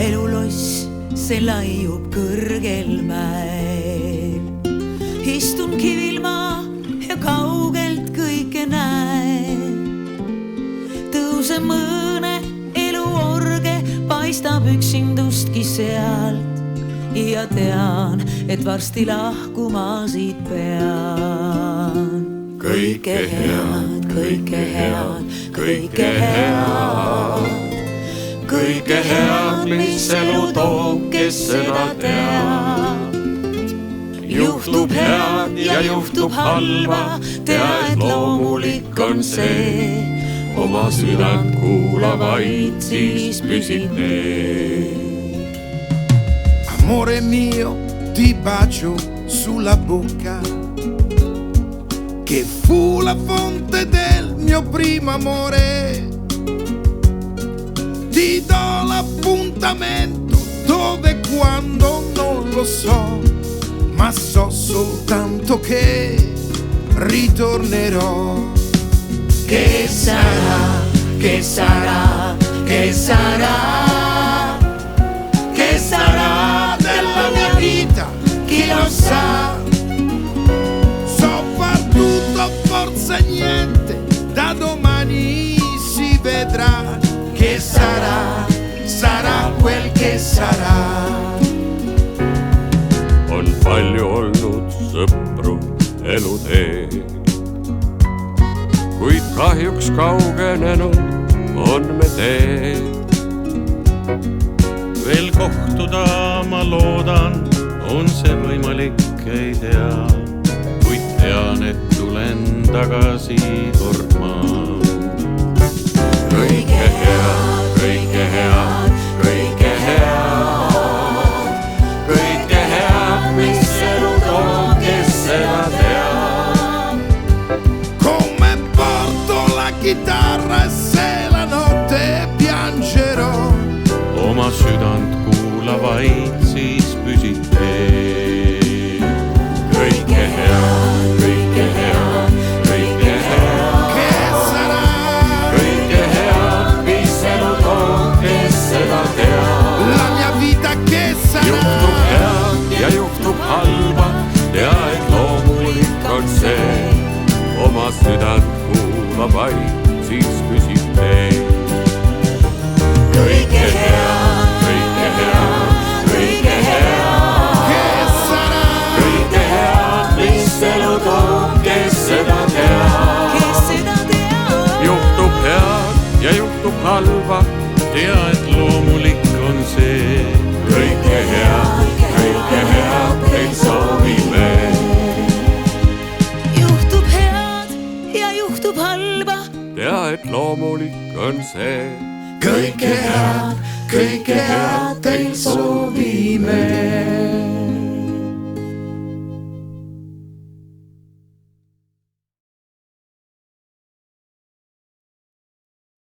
eluloss, see laiub kõrgel mäel. Istun kivil maa ja kaugelt kõike näen. Tõuse mõõne eluorge, paistab üksindustki sealt ja tean, et varsti lahkuma siit pean. Kõike head, kõike head, kõike head. Kõike head, mis elu toob, kes seda teab. Juhtub head ja juhtub halba, tea, et loomulik on see. Oma südant kuula vaid, siis püsib need. Amore mio, ti bacio sulla bocca, che fu la fonte del mio primo amore. Ti do l'appuntamento dove e quando non lo so, ma so soltanto che ritornerò. Che sarà, che sarà, che sarà, che sarà della mia vita, chi lo sa. So far tutto, forse niente, da domani si vedrà. Che sarà, sarà quel che sarà. On palju olnud sõpru eluteel, kuid kahjuks kaugenenud on me teel. Veel kohtuda ma loodan, on see võimalik, ei tea, kuid tean, et tulen tagasi kord maa. Kõike head, kõike head, kõike head. Kõike head, mis elu toob, kes seda teab. Come porto la chitarra e se la notte piangerò. Oma südant kuula vaid, siis püsid teel. Kõike head, kõike head, kõike head. Che sarà, Kõike head, mis elu toob, kes seda teab. la mia vita che Juhtub sarà. head ja juhtub halba, tea, et loomulik on see. Oma südant kuula vaid, siis püsib teel. Kõike head, kõike head, kõike head. Che sarà, Kõike head, mis elu toob, kes seda teab. Kes seda teab. Juhtub head ja juhtub halba, tea, et loomulik on see. kõike head teil soovime. Juhtub head ja juhtub halba. Tea, et loomulik on see. Kõike head teil soovime.